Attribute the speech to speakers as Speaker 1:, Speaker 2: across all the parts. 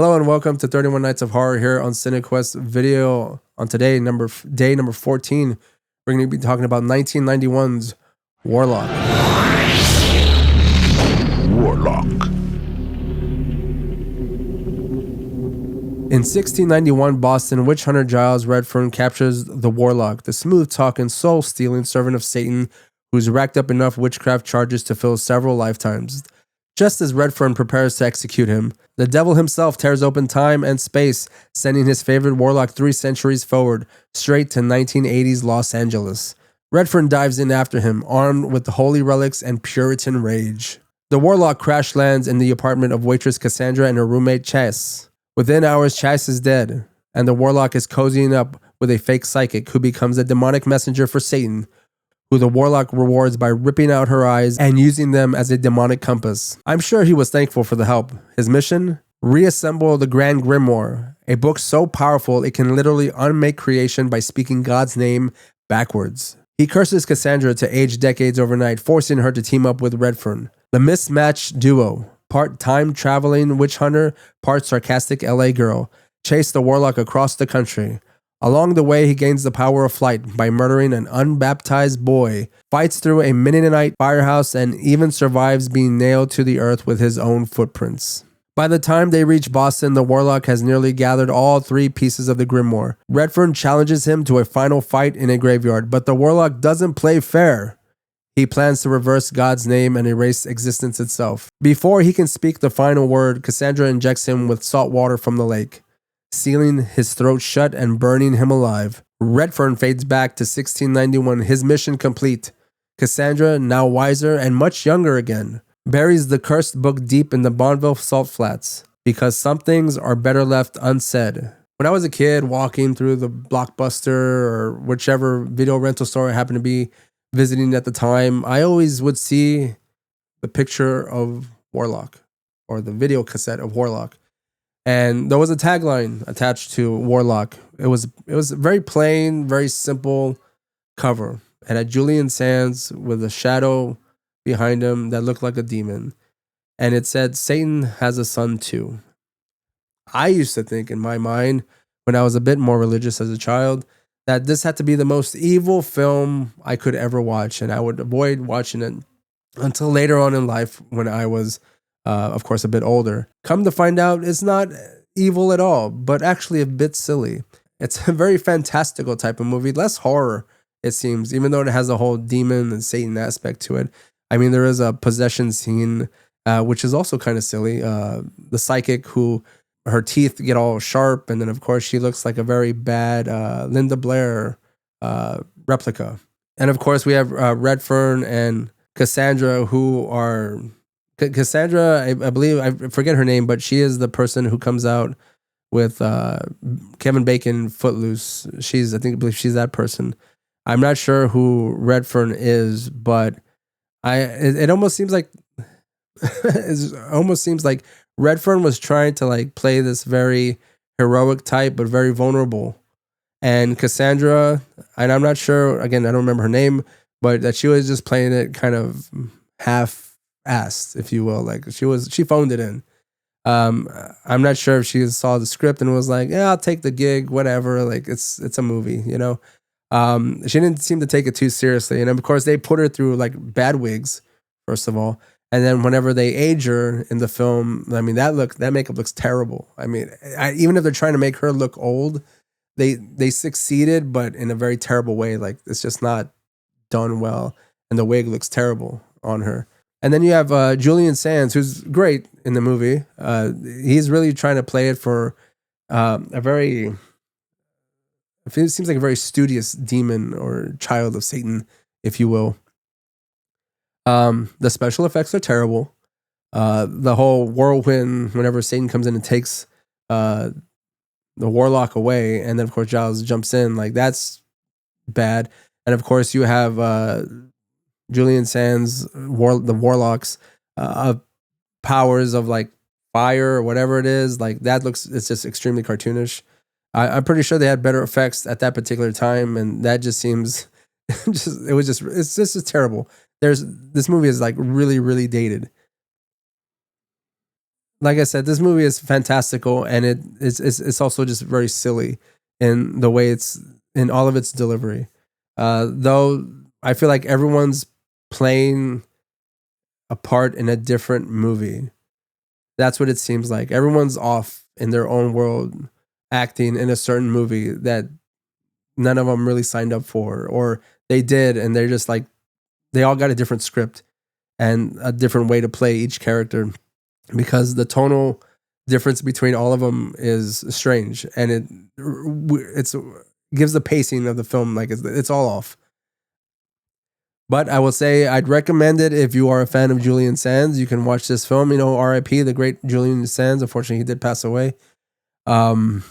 Speaker 1: Hello and welcome to 31 Nights of Horror here on CineQuest video. On today, day number 14, we're going to be talking about 1991's Warlock.
Speaker 2: Warlock.
Speaker 1: In 1691 Boston, witch hunter Giles Redfern captures the Warlock, the smooth-talking, soul-stealing servant of Satan who's racked up enough witchcraft charges to fill several lifetimes. Just as Redfern prepares to execute him, the devil himself tears open time and space, sending his favorite warlock 3 centuries forward, straight to 1980s Los Angeles. Redfern dives in after him, armed with the holy relics and Puritan rage. The warlock crash lands in the apartment of waitress Cassandra and her roommate Chase. Within hours, Chase is dead, and the warlock is cozying up with a fake psychic who becomes a demonic messenger for Satan, who the warlock rewards by ripping out her eyes and using them as a demonic compass. I'm sure he was thankful for the help. His mission? Reassemble the Grand Grimoire, a book so powerful it can literally unmake creation by speaking God's name backwards. He curses Cassandra to age decades overnight, forcing her to team up with Redfern. The mismatched duo, part time-traveling witch hunter, part sarcastic LA girl, chase the warlock across the country. Along the way, he gains the power of flight by murdering an unbaptized boy, fights through a Mennonite firehouse, and even survives being nailed to the earth with his own footprints. By the time they reach Boston, the warlock has nearly gathered all 3 pieces of the grimoire. Redfern challenges him to a final fight in a graveyard, but the warlock doesn't play fair. He plans to reverse God's name and erase existence itself. Before he can speak the final word, Cassandra injects him with salt water from the lake, sealing his throat shut and burning him alive. Redfern fades back to 1691, his mission complete. Cassandra, now wiser and much younger again, buries the cursed book deep in the Bonneville salt flats, because some things are better left unsaid. When I was a kid walking through the Blockbuster or whichever video rental store I happened to be visiting at the time, I always would see the picture of Warlock or the video cassette of Warlock. And there was a tagline attached to Warlock. It was a very plain, very simple cover. It had Julian Sands with a shadow behind him that looked like a demon. And it said, Satan has a son too. I used to think in my mind, when I was a bit more religious as a child, that this had to be the most evil film I could ever watch. And I would avoid watching it until later on in life when I was of course, a bit older. Come to find out, it's not evil at all, but actually a bit silly. It's a very fantastical type of movie, less horror, it seems, even though it has a whole demon and Satan aspect to it. I mean, there is a possession scene, which is also kind of silly. The psychic who, her teeth get all sharp, and then, of course, she looks like a very bad Linda Blair replica. And, of course, we have Redfern and Cassandra, who are... Cassandra, I believe, I forget her name, but she is the person who comes out with Kevin Bacon Footloose. I believe she's that person. I'm not sure who Redfern is, but it almost seems like Redfern was trying to like play this very heroic type, but very vulnerable. And Cassandra, and I'm not sure, again, I don't remember her name, but that she was just playing it kind of half-assed, if you will. Like she phoned it in. I'm not sure if she saw the script and was like, yeah, I'll take the gig, whatever. Like it's a movie, you know? She didn't seem to take it too seriously. And of course they put her through like bad wigs, first of all. And then whenever they age her in the film, I mean, that makeup looks terrible. I mean, even if they're trying to make her look old, they succeeded, but in a very terrible way. Like it's just not done well. And the wig looks terrible on her. And then you have Julian Sands, who's great in the movie. He's really trying to play it for it seems like a very studious demon or child of Satan, if you will. The special effects are terrible. The whole whirlwind, whenever Satan comes in and takes the warlock away, and then of course Giles jumps in, like that's bad. And of course you have Julian Sands, the warlocks, powers of like fire or whatever it is. Like it's just extremely cartoonish. I'm pretty sure they had better effects at that particular time, and that just seems, it's just terrible. This movie is like really, really dated. like I said, this movie is fantastical, and it's also just very silly in the way it's in all of its delivery. Though I feel like everyone's playing a part in a different movie. That's what it seems like. Everyone's off in their own world, acting in a certain movie that none of them really signed up for, or they did, and they're just like they all got a different script and a different way to play each character because the tonal difference between all of them is strange, and it's gives the pacing of the film like it's all off. But I will say I'd recommend it if you are a fan of Julian Sands. You can watch this film. You know, R.I.P. the great Julian Sands. Unfortunately, he did pass away. Um,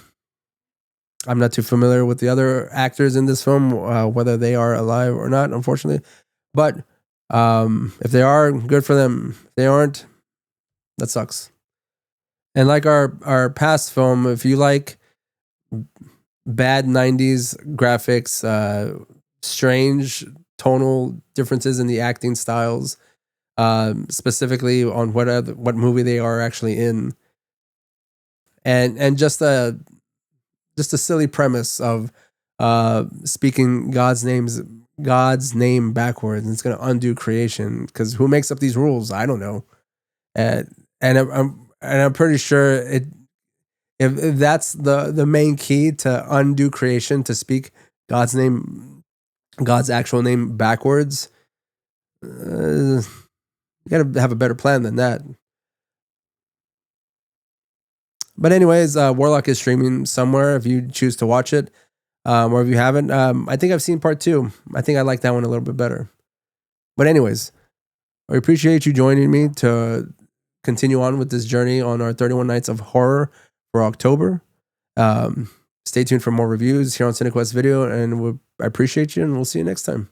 Speaker 1: I'm not too familiar with the other actors in this film, whether they are alive or not, unfortunately. But if they are, good for them. If they aren't, that sucks. And like our past film, if you like bad 90s graphics, strange tonal differences in the acting styles, specifically on what movie they are actually in, and just a silly premise of speaking God's name backwards, and it's going to undo creation because who makes up these rules? I don't know. And I'm pretty sure if that's the main key to undo creation, to speak God's actual name backwards, you gotta have a better plan than that. But anyways, Warlock is streaming somewhere if you choose to watch it, or if you haven't. I think I've seen part 2. I think I like that one a little bit better. But anyways, I appreciate you joining me to continue on with this journey on our 31 Nights of Horror for October. Stay tuned for more reviews here on CineQuest Video, and I appreciate you, and we'll see you next time.